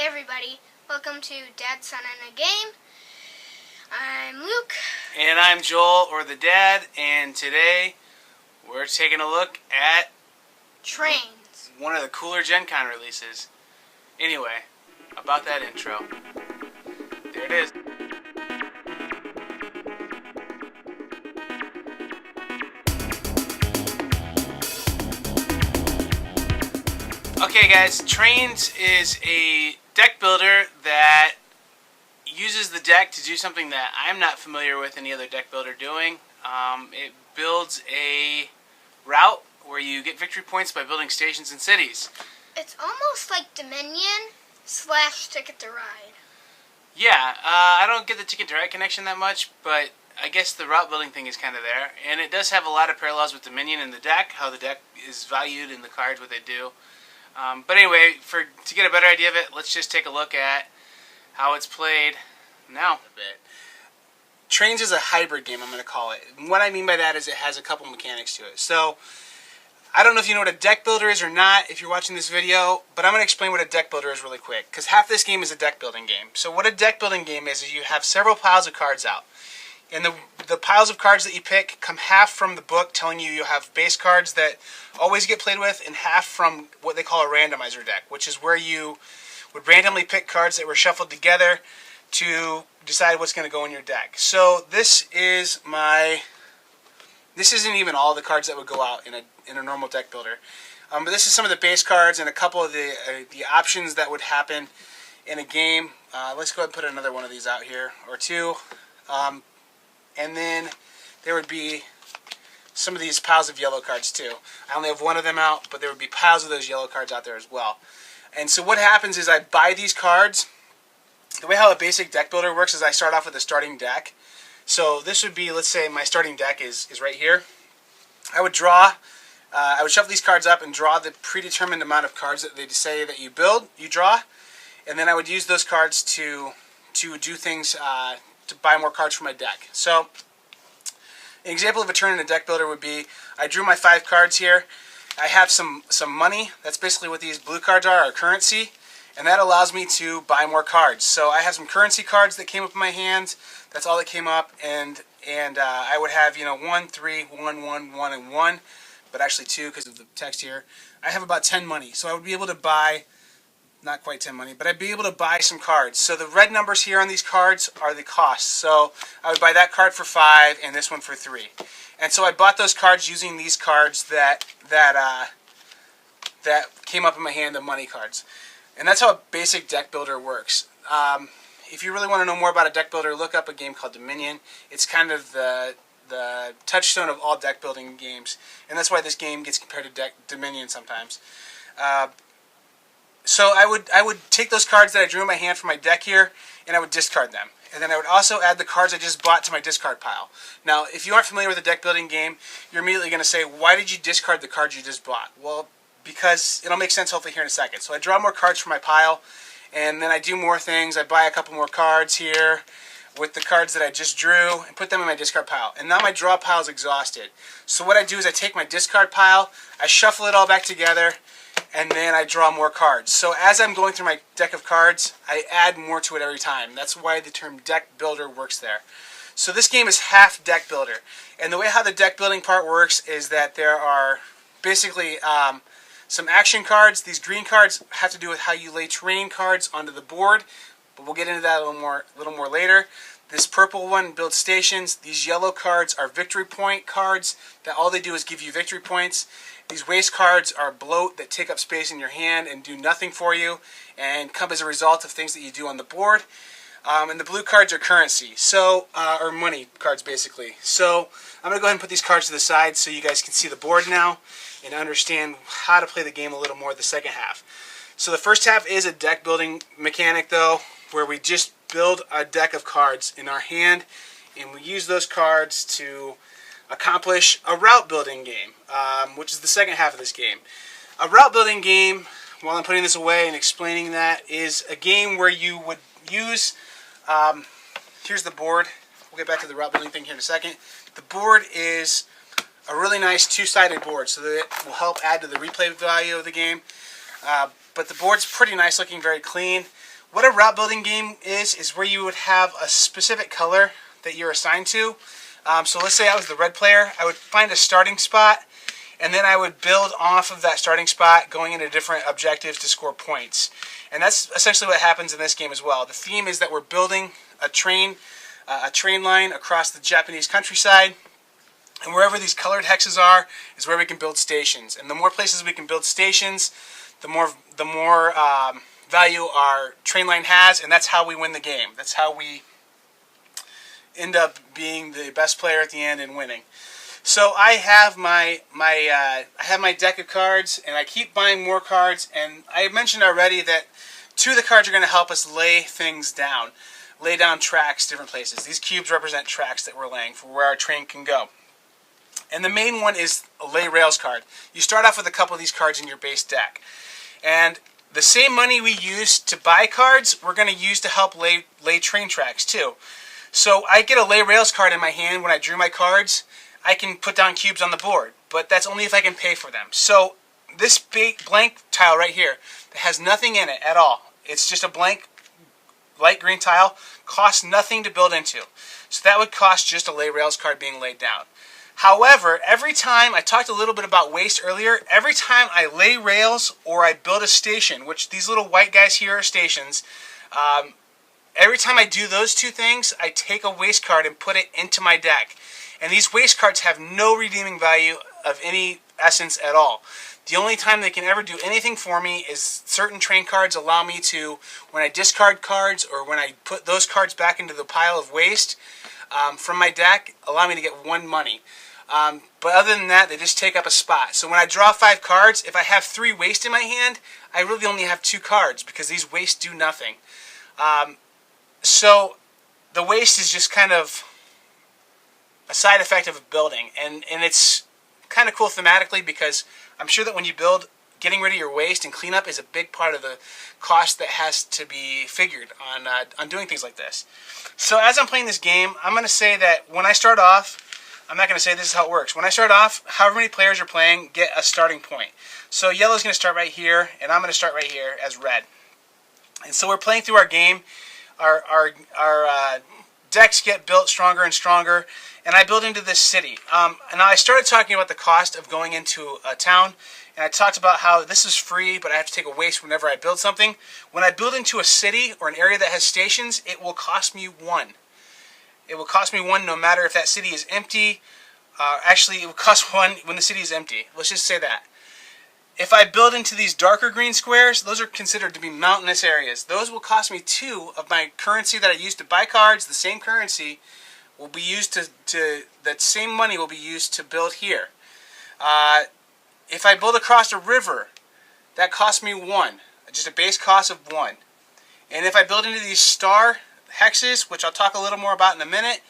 Hey everybody, welcome to Dad, Son, and a Game. I'm Luke. And I'm Joel, or the Dad, and today we're taking a look at Trains. one of the cooler Gen Con releases. Anyway, about that intro. There it is. Okay guys, Trains is a deck builder that uses the deck to do something that I'm not familiar with any other deck builder doing. It builds a route where you get victory points by building stations and cities. It's almost like Dominion / Ticket to Ride. Yeah, I don't get the Ticket to Ride connection that much, but I guess the route building thing is kind of there. And it does have a lot of parallels with Dominion in the deck, how the deck is valued in the cards, what they do. But anyway, to get a better idea of it, let's just take a look at how it's played now. Trains is a hybrid game, I'm going to call it. And what I mean by that is it has a couple mechanics to it. So, I don't know if you know what a deck builder is or not if you're watching this video, but I'm going to explain what a deck builder is really quick, because half this game is a deck building game. So what a deck building game is you have several piles of cards out. And the piles of cards that you pick come half from the book telling you you have base cards that always get played with, and half from what they call a randomizer deck, which is where you would randomly pick cards that were shuffled together to decide what's going to go in your deck. So this isn't even all the cards that would go out in a normal deck builder. But this is some of the base cards and a couple of the options that would happen in a game. Let's go ahead and put another one of these out here, or two. And then there would be some of these piles of yellow cards too. I only have one of them out, but there would be piles of those yellow cards out there as well. And so what happens is I buy these cards. The way how a basic deck builder works is I start off with a starting deck. So this would be, let's say my starting deck is right here. I would shuffle these cards up and draw the predetermined amount of cards that they say that you draw. And then I would use those cards to do things, to buy more cards for my deck. So, an example of a turn in a deck builder would be, I drew my 5 cards here. I have some money. That's basically what these blue cards are currency. And that allows me to buy more cards. So I have some currency cards that came up in my hands. That's all that came up. And I would have, 1, 3, 1, 1, 1, and 1. But actually 2 because of the text here. I have about 10 money. So I would be able to buy, not quite 10 money, but I'd be able to buy some cards. So the red numbers here on these cards are the costs. So I would buy that card for 5 and this one for 3. And so I bought those cards using these cards that came up in my hand, the money cards. And that's how a basic deck builder works. If you really want to know more about a deck builder, look up a game called Dominion. It's kind of the touchstone of all deck building games. And that's why this game gets compared to Dominion sometimes. So I would take those cards that I drew in my hand from my deck here, and I would discard them. And then I would also add the cards I just bought to my discard pile. Now, if you aren't familiar with a deck building game, you're immediately going to say, why did you discard the cards you just bought? Well, because it'll make sense hopefully here in a second. So I draw more cards from my pile, and then I do more things. I buy a couple more cards here with the cards that I just drew and put them in my discard pile. And now my draw pile is exhausted. So what I do is I take my discard pile, I shuffle it all back together, and then I draw more cards. So as I'm going through my deck of cards, I add more to it every time. That's why the term deck builder works there. So this game is half deck builder. And the way how the deck building part works is that there are basically some action cards. These green cards have to do with how you lay terrain cards onto the board, but we'll get into that a little more later. This purple one builds stations. These yellow cards are victory point cards that all they do is give you victory points. These waste cards are bloat that take up space in your hand and do nothing for you and come as a result of things that you do on the board. And the blue cards are currency, or money cards basically. So I'm going to go ahead and put these cards to the side so you guys can see the board now and understand how to play the game a little more the second half. So the first half is a deck building mechanic though, where we just build a deck of cards in our hand and we use those cards to accomplish a route building game, which is the second half of this game. A route building game, while I'm putting this away and explaining that, is a game where you would use, here's the board. We'll get back to the route building thing here in a second. The board is a really nice two-sided board, so that it will help add to the replay value of the game. But the board's pretty nice looking, very clean. what a route building game is where you would have a specific color that you're assigned to. So let's say I was the red player. I would find a starting spot, and then I would build off of that starting spot, going into different objectives to score points. And that's essentially what happens in this game as well. The theme is that we're building a train line across the Japanese countryside, and wherever these colored hexes are is where we can build stations. And the more places we can build stations, the more value our train line has, and that's how we win the game. That's how we end up being the best player at the end and winning. So I have my deck of cards, and I keep buying more cards. And I mentioned already that 2 of the cards are going to help us lay things down, lay down tracks, different places. These cubes represent tracks that we're laying for where our train can go. And the main one is a lay rails card. You start off with a couple of these cards in your base deck, and the same money we use to buy cards, we're going to use to help lay train tracks too. So I get a lay rails card in my hand when I drew my cards. I can put down cubes on the board, but that's only if I can pay for them. So this big blank tile right here that has nothing in it at all, it's just a blank light green tile, costs nothing to build into. So that would cost just a lay rails card being laid down. However, every time, I talked a little bit about waste earlier, every time I lay rails or I build a station, which these little white guys here are stations, every time I do those 2 things, I take a waste card and put it into my deck. And these waste cards have no redeeming value of any essence at all. The only time they can ever do anything for me is certain train cards allow me to, when I discard cards or when I put those cards back into the pile of waste from my deck, allow me to get 1 money. But other than that, they just take up a spot. So when I draw 5 cards, if I have 3 waste in my hand, I really only have 2 cards because these waste do nothing. So the waste is just kind of a side effect of building, and it's kind of cool thematically because I'm sure that when you build, getting rid of your waste and cleanup is a big part of the cost that has to be figured on doing things like this. So as I'm playing this game, I'm going to say that when I start off, I'm not going to say this is how it works. When I start off, however many players are playing get a starting point. So yellow's going to start right here, and I'm going to start right here as red. And so we're playing through our game. Our decks get built stronger and stronger, and I build into this city. And I started talking about the cost of going into a town, and I talked about how this is free, but I have to take a waste whenever I build something. When I build into a city or an area that has stations, it will cost me 1. It will cost me 1 no matter if that city is empty. Actually, it will cost 1 when the city is empty. Let's just say that. If I build into these darker green squares, those are considered to be mountainous areas. Those will cost me 2 of my currency that I used to buy cards. The same currency will be used that same money will be used to build here. If I build across a river, that costs me 1. Just a base cost of 1. And if I build into these star hexes, which I'll talk a little more about in a minute,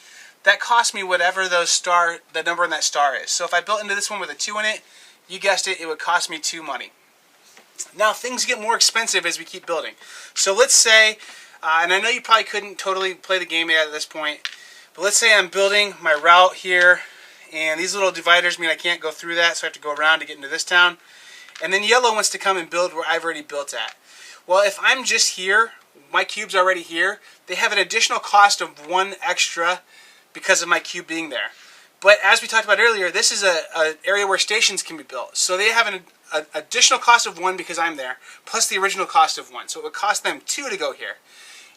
that costs me whatever the number in that star is. So if I built into this one with a 2 in it, you guessed it, it would cost me 2 money. Now things get more expensive as we keep building. So let's say, and I know you probably couldn't totally play the game yet at this point, but let's say I'm building my route here, and these little dividers mean I can't go through that, so I have to go around to get into this town. And then yellow wants to come and build where I've already built at. Well, if I'm just here, my cube's already here, they have an additional cost of 1 extra because of my cube being there. But as we talked about earlier, this is an area where stations can be built. So they have an additional cost of 1 because I'm there, plus the original cost of 1. So it would cost them 2 to go here.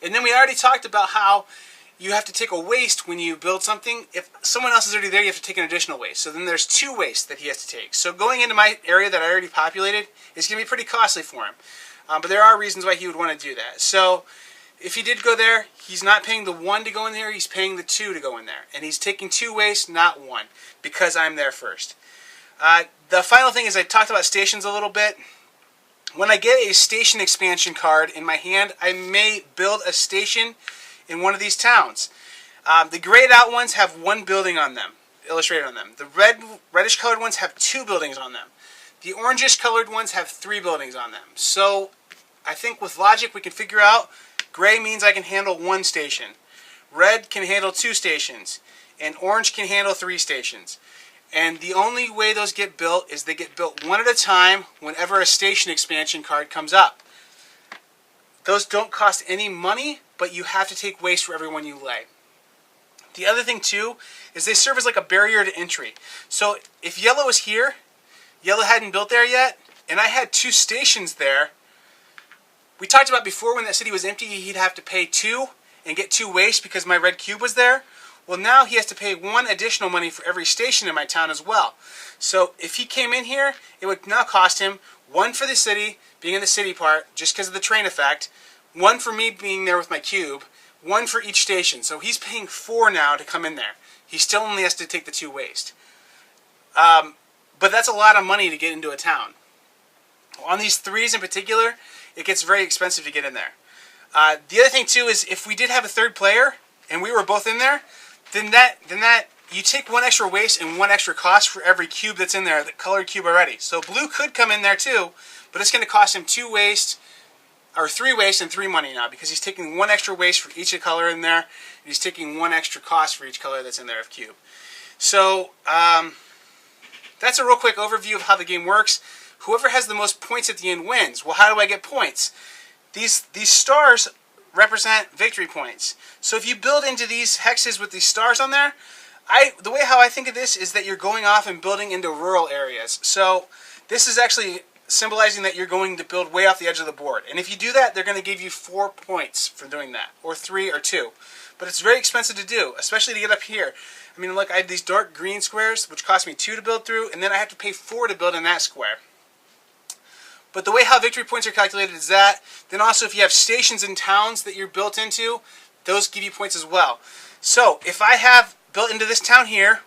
And then we already talked about how you have to take a waste when you build something. If someone else is already there, you have to take an additional waste. So then there's 2 wastes that he has to take. So going into my area that I already populated is going to be pretty costly for him. But there are reasons why he would want to do that. So if he did go there, he's not paying the 1 to go in there, he's paying the 2 to go in there. And he's taking 2 wastes, not 1, because I'm there first. The final thing is I talked about stations a little bit. When I get a station expansion card in my hand, I may build a station in one of these towns. The grayed out ones have 1 building on them, illustrated on them. The reddish colored ones have 2 buildings on them. The orangish colored ones have 3 buildings on them. So I think with logic we can figure out gray means I can handle 1 station. Red can handle 2 stations. And orange can handle 3 stations. And the only way those get built is they get built 1 at a time whenever a station expansion card comes up. Those don't cost any money, but you have to take waste for every one you lay. The other thing too is they serve as like a barrier to entry. So if yellow was here, yellow hadn't built there yet, and I had 2 stations there. We talked about before when that city was empty, he'd have to pay 2 and get 2 waste because my red cube was there. Well, now he has to pay 1 additional money for every station in my town as well. So if he came in here, it would now cost him 1 for the city, being in the city part, just because of the train effect, 1 for me being there with my cube, 1 for each station. So he's paying 4 now to come in there. He still only has to take the 2 waste. But that's a lot of money to get into a town. On these 3s in particular, it gets very expensive to get in there. The other thing too is if we did have a 3rd player and we were both in there, then that you take 1 extra waste and 1 extra cost for every cube that's in there, the colored cube already. So blue could come in there too, but it's going to cost him 2 waste or 3 waste and 3 money now because he's taking 1 extra waste for each color in there, and he's taking 1 extra cost for each color that's in there of cube. So that's a real quick overview of how the game works. Whoever has the most points at the end wins. Well, how do I get points? These stars represent victory points. So if you build into these hexes with these stars on there, the way how I think of this is that you're going off and building into rural areas. So this is actually symbolizing that you're going to build way off the edge of the board. And if you do that, they're going to give you 4 points for doing that, or 3 or 2. But it's very expensive to do, especially to get up here. I mean, look, I have these dark green squares, which cost me 2 to build through, and then I have to pay 4 to build in that square. But the way how victory points are calculated is that. Then also if you have stations in towns that you're built into, those give you points as well. So if I have built into this town here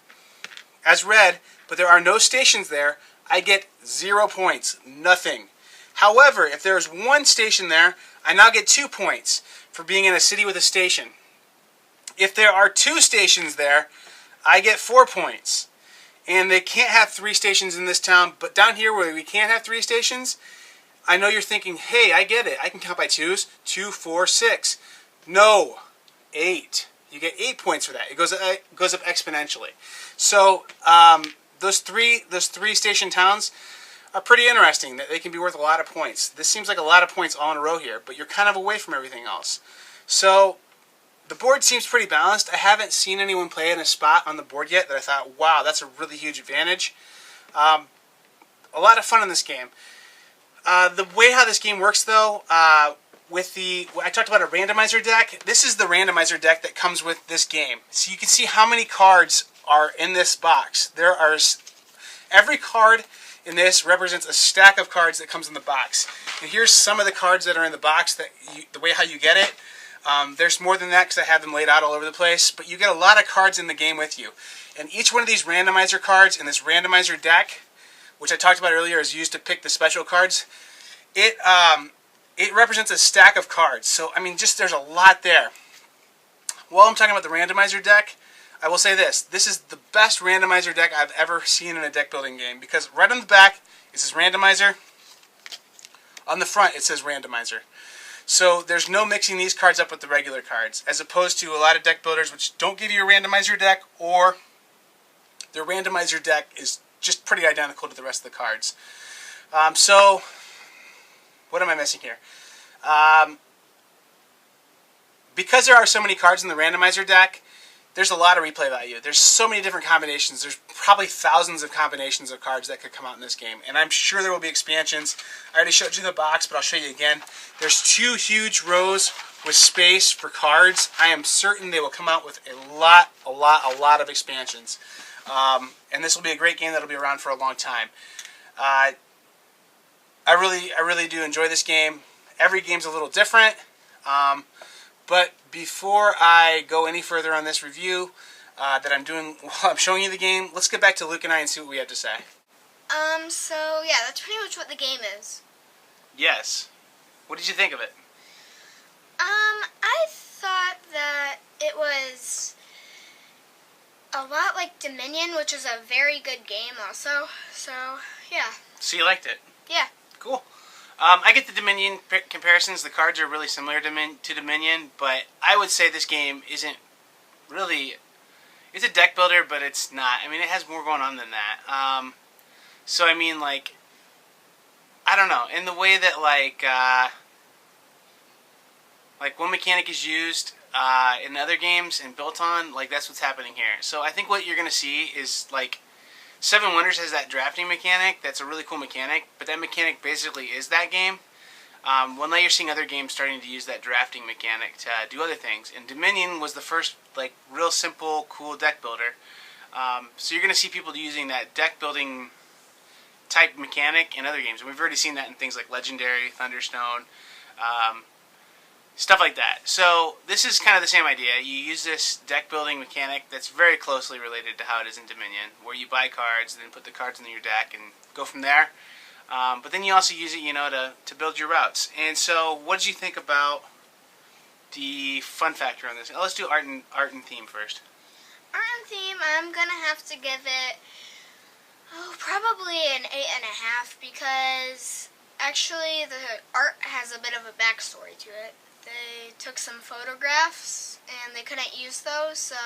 as red, but there are no stations there, I get 0 points, nothing. However, if there's 1 station there, I now get 2 points for being in a city with a station. If there are 2 stations there, I get 4 points. And they can't have 3 stations in this town, but down here where we can't have 3 stations, I know you're thinking, hey, I get it. I can count by 2s. 2, 4, 6. No, 8. You get 8 points for that. It goes up exponentially. So those three station towns are pretty interesting. They can be worth a lot of points. This seems like a lot of points all in a row here, but you're kind of away from everything else. So the board seems pretty balanced. I haven't seen anyone play in a spot on the board yet that I thought, wow, that's a really huge advantage. A lot of fun in this game. The way how this game works, though, I talked about a randomizer deck. This is the randomizer deck that comes with this game. So you can see how many cards are in this box. Every card in this represents a stack of cards that comes in the box. And here's some of the cards that are in the box, the way how you get it. There's more than that because I have them laid out all over the place, but you get a lot of cards in the game with you. And each one of these randomizer cards in this randomizer deck, which I talked about earlier, is used to pick the special cards. It represents a stack of cards. So, I mean, there's a lot there. While I'm talking about the randomizer deck, I will say this. This is the best randomizer deck I've ever seen in a deck building game, because right on the back it says randomizer. On the front it says randomizer. So there's no mixing these cards up with the regular cards, as opposed to a lot of deck builders which don't give you a randomizer deck, or their randomizer deck is just pretty identical to the rest of the cards. So, what am I missing here? Because there are so many cards in the randomizer deck, there's a lot of replay value. There's so many different combinations. There's probably thousands of combinations of cards that could come out in this game. And I'm sure there will be expansions. I already showed you the box, but I'll show you again. There's 2 huge rows with space for cards. I am certain they will come out with a lot of expansions. And this will be a great game that will be around for a long time. I really do enjoy this game. Every game's a little different. But before I go any further on this review that I'm doing while I'm showing you the game, let's get back to Luke and I and see what we have to say. So yeah, that's pretty much what the game is. Yes. What did you think of it? I thought that it was a lot like Dominion, which is a very good game also. So, yeah. So you liked it? Yeah. Cool. I get the Dominion comparisons. The cards are really similar to Dominion, but I would say this game isn't really... It's a deck builder, but it's not. I mean, it has more going on than that. So, I mean, like... I don't know. In the way that, like... Like one mechanic is used in other games and built on, like that's what's happening here. So I think what you're gonna see is like Seven Wonders has that drafting mechanic. That's a really cool mechanic, but that mechanic basically is that game. Well, now you're seeing other games starting to use that drafting mechanic to do other things. And Dominion was the first like real simple, cool deck builder. So you're gonna see people using that deck building type mechanic in other games. And we've already seen that in things like Legendary, Thunderstone, stuff like that. So this is kind of the same idea. You use this deck building mechanic that's very closely related to how it is in Dominion, where you buy cards and then put the cards in your deck and go from there. But then you also use it, to build your routes. And so, what did you think about the fun factor on this? Let's do art and theme first. Art and theme, I'm gonna have to give it probably an 8.5 because actually the art has a bit of a backstory to it. They took some photographs and they couldn't use those, so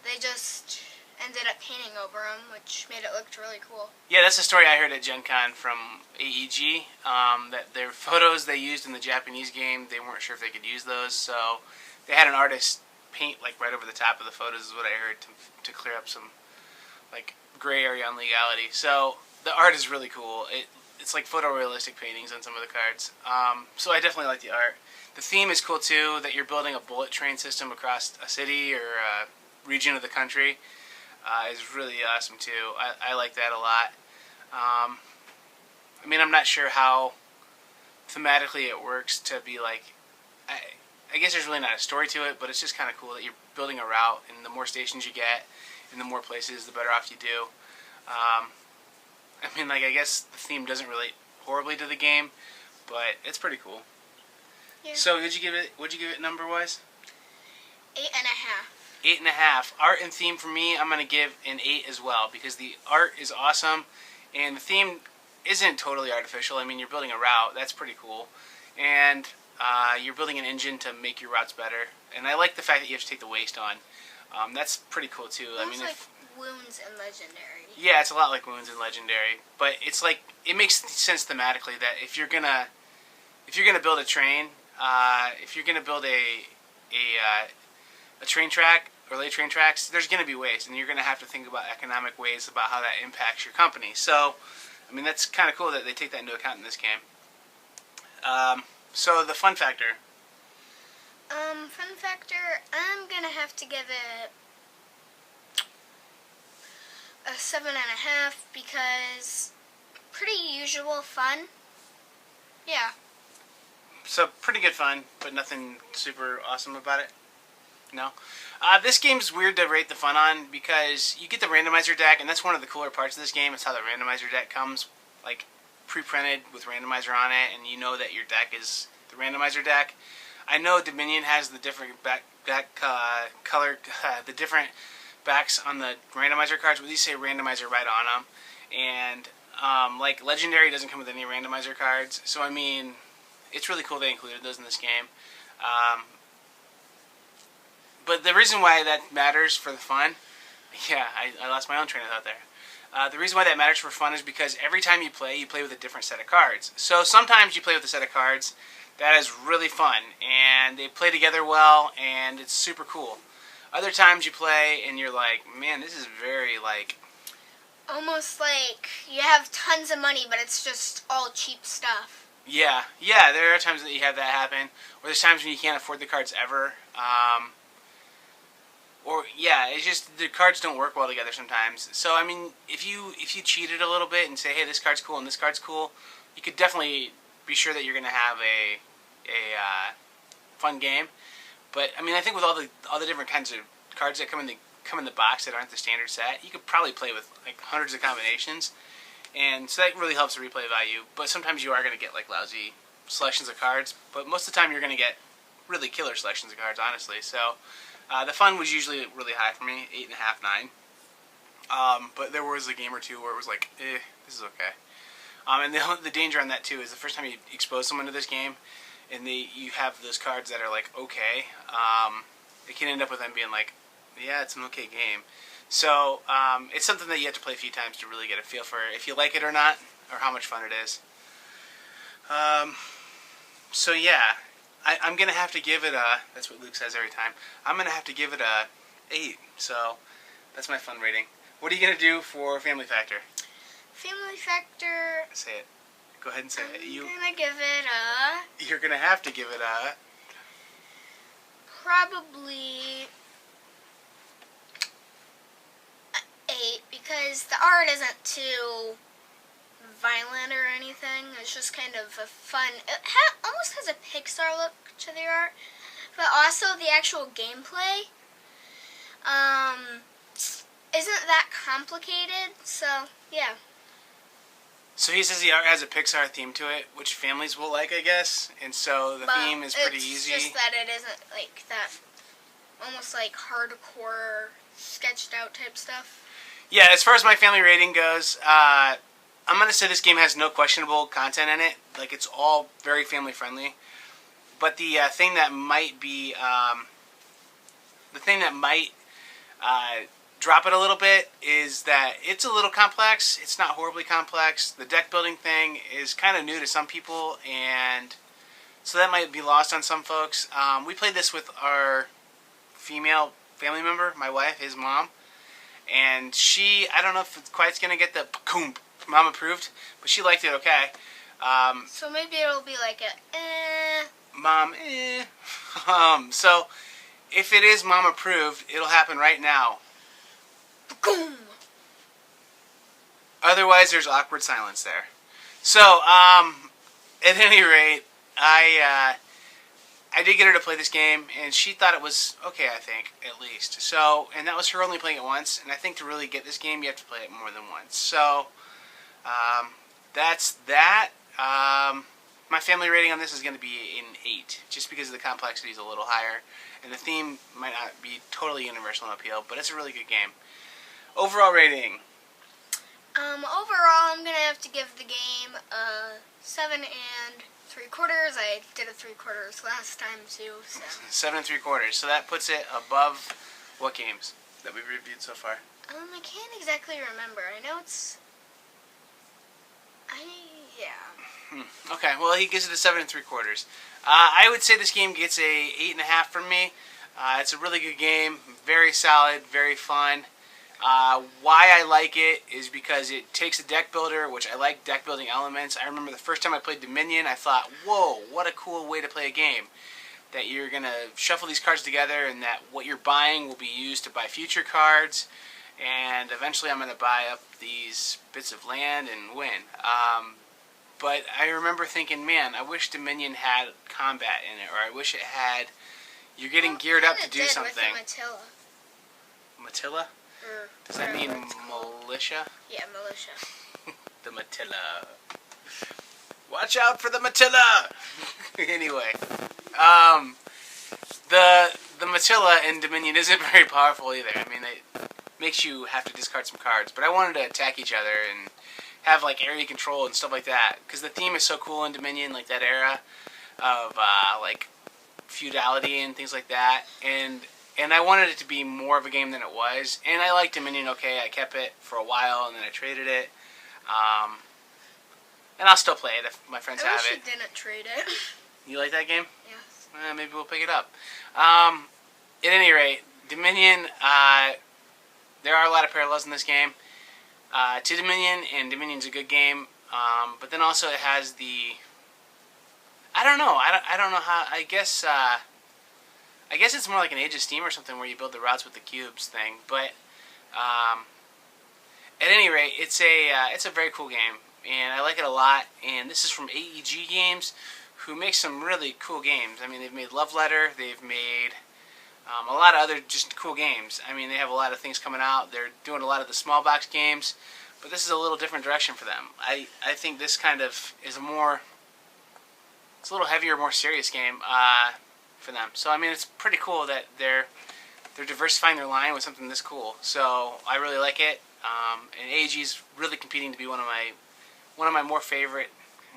they just ended up painting over them, which made it look really cool. Yeah, that's the story I heard at Gen Con from AEG, that their photos they used in the Japanese game, they weren't sure if they could use those, so they had an artist paint like right over the top of the photos is what I heard to clear up some like gray area on legality. So the art is really cool. It's like photorealistic paintings on some of the cards. So I definitely like the art. The theme is cool too, that you're building a bullet train system across a city or a region of the country. Is really awesome too. I like that a lot. I mean, I'm not sure how thematically it works to be like, I guess there's really not a story to it, but it's just kind of cool that you're building a route, and the more stations you get, and the more places, the better off you do. I mean, like, I guess the theme doesn't relate horribly to the game, but it's pretty cool. Yeah. So, what'd you give it number-wise? 8.5. 8.5. Art and theme for me, I'm going to give an 8 as well, because the art is awesome, and the theme isn't totally artificial. I mean, you're building a route. That's pretty cool. And you're building an engine to make your routes better. And I like the fact that you have to take the waste on. That's pretty cool, too. It's like Wounds in Legendary. Yeah, it's a lot like Wounds in Legendary. But it's like, it makes sense thematically that if you're gonna build a train, if you're gonna build a train track or lay train tracks, there's going to be waste, and you're going to have to think about economic ways about how that impacts your company. So, I mean, that's kind of cool that they take that into account in this game. So the fun factor. Fun factor, I'm going to have to give it a 7.5 because pretty usual fun. Yeah. So pretty good fun, but nothing super awesome about it. No. This game's weird to rate the fun on because you get the randomizer deck, and that's one of the cooler parts of this game. It's how the randomizer deck comes, like, pre-printed with randomizer on it, and you know that your deck is the randomizer deck. I know Dominion has the different color, the different backs on the randomizer cards, but these say randomizer right on them. And, like, Legendary doesn't come with any randomizer cards, so, I mean, it's really cool they included those in this game. But the reason why that matters for the fun, yeah, I lost my own train of thought there. The reason why that matters for fun is because every time you play with a different set of cards. So sometimes you play with a set of cards that is really fun, and they play together well, and it's super cool. Other times you play, and you're like, man, this is very, like... almost like you have tons of money, but it's just all cheap stuff. Yeah, there are times that you have that happen, or there's times when you can't afford the cards ever. Or yeah, it's just the cards don't work well together sometimes. So I mean, if you cheated a little bit and say, hey, this card's cool and this card's cool, you could definitely be sure that you're gonna have a fun game. But I mean, I think with all the different kinds of cards that come in the box that aren't the standard set, you could probably play with like hundreds of combinations, and so that really helps the replay value. But sometimes you are gonna get like lousy selections of cards, but most of the time you're gonna get really killer selections of cards, honestly. So. The fun was usually really high for me, 8.5, 9. But there was a game or two where it was like, this is okay. And the danger on that too is the first time you expose someone to this game, and you have those cards that are like okay, it can end up with them being like, yeah, it's an okay game. So it's something that you have to play a few times to really get a feel for if you like it or not, or how much fun it is. So yeah, I'm gonna have to give it a. That's what Luke says every time. I'm gonna have to give it a 8. So that's my fun rating. What are you gonna do for Family Factor? Family Factor. Say it. Go ahead and say it. I'm gonna give it a. You're gonna have to give it a. Probably 8 because the art isn't too violent or anything. It's just kind of a fun. It almost has a Pixar look to the art, but also the actual gameplay isn't that complicated. So yeah. So he says the art has a Pixar theme to it, which families will like, I guess. And so the theme is pretty easy. It's just that it isn't like that, almost like hardcore, sketched out type stuff. Yeah, as far as my family rating goes, I'm going to say this game has no questionable content in it. Like, it's all very family friendly. But the thing that might be, drop it a little bit is that it's a little complex. It's not horribly complex. The deck building thing is kind of new to some people, and so that might be lost on some folks. We played this with our female family member, my wife, his mom, and she, I don't know if it's quite going to get the mom approved, but she liked it okay. So maybe it'll be like a mom, so if it is mom approved, it'll happen right now. Otherwise, there's awkward silence there. So, at any rate, I did get her to play this game, and she thought it was okay, I think, at least. So, and that was her only playing it once, and I think to really get this game, you have to play it more than once. So, that's that. My family rating on this is going to be an 8, just because the complexity is a little higher, and the theme might not be totally universal in appeal, but it's a really good game. Overall rating. Overall, I'm gonna have to give the game a 7 3/4. I did a 3/4 last time too. So 7 3/4. So that puts it above what games that we've reviewed so far? I can't exactly remember. I know it's. Yeah. Okay. Well, he gives it a 7 3/4. I would say this game gets a 8.5 from me. It's a really good game. Very solid. Very fun. Why I like it is because it takes a deck builder, which I like deck building elements. I remember the first time I played Dominion, I thought, whoa, what a cool way to play a game. That you're going to shuffle these cards together and that what you're buying will be used to buy future cards. And eventually I'm going to buy up these bits of land and win. But I remember thinking, man, I wish Dominion had combat in it, or I wish it had, you're getting geared up to do something. With the Matilla? Does that mean militia? Yeah, militia. The Matilla. Watch out for the Matilla! Anyway, the Matilla in Dominion isn't very powerful either. I mean, it makes you have to discard some cards. But I wanted to attack each other and have like area control and stuff like that, because the theme is so cool in Dominion, like that era of like feudality and things like that. And I wanted it to be more of a game than it was. And I liked Dominion okay. I kept it for a while and then I traded it. And I'll still play it if my friends have it. I wish you didn't trade it. You like that game? Yes. Maybe we'll pick it up. At any rate, Dominion, there are a lot of parallels in this game to Dominion, and Dominion's a good game. But then also it has the... I don't know. I don't know how... I guess it's more like an Age of Steam or something where you build the routes with the cubes thing. But at any rate, it's a very cool game, and I like it a lot. And this is from AEG Games, who makes some really cool games. I mean, they've made Love Letter. They've made a lot of other just cool games. I mean, they have a lot of things coming out. They're doing a lot of the small box games, but this is a little different direction for them. I think this kind of is it's a little heavier, more serious game for them. So I mean, it's pretty cool that they're diversifying their line with something this cool. So I really like it. And AEG's really competing to be one of my more favorite.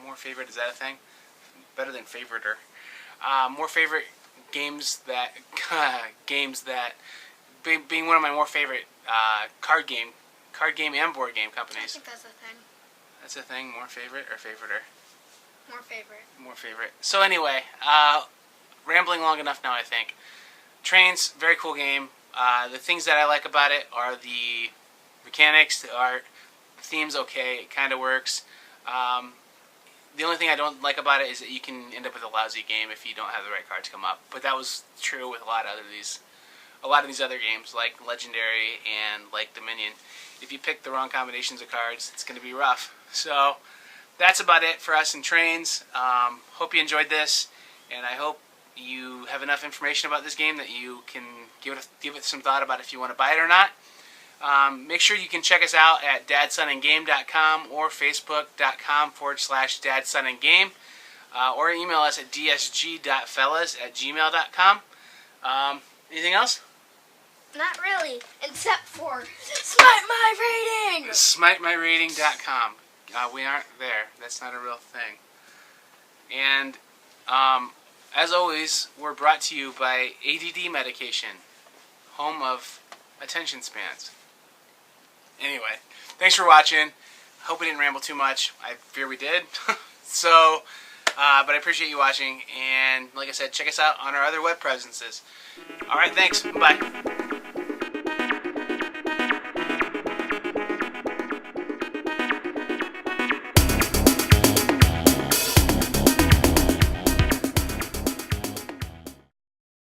More favorite, is that a thing? Better than favoriter. More favorite games that being one of my more favorite card game and board game companies. I think that's a thing. That's a thing. More favorite or favoriter? More favorite. More favorite. So anyway, rambling long enough now, I think. Trains, very cool game. The things that I like about it are the mechanics, the art, the theme's okay, it kind of works. The only thing I don't like about it is that you can end up with a lousy game if you don't have the right cards come up. But that was true with a lot of these other games, like Legendary and like Dominion. If you pick the wrong combinations of cards, it's going to be rough. So that's about it for us in Trains. Hope you enjoyed this, and I hope you have enough information about this game that you can give it some thought about if you want to buy it or not. Make sure you can check us out at dadsonandgame.com or facebook.com/dadsonandgame, or email us at dsg.fellas@gmail.com. Anything else? Not really, except for Smite My Rating! SmiteMyRating.com. We aren't there. That's not a real thing. And as always, we're brought to you by ADD Medication, home of attention spans. Anyway, thanks for watching. Hope we didn't ramble too much. I fear we did. So, but I appreciate you watching. And like I said, check us out on our other web presences. Alright, thanks. Bye.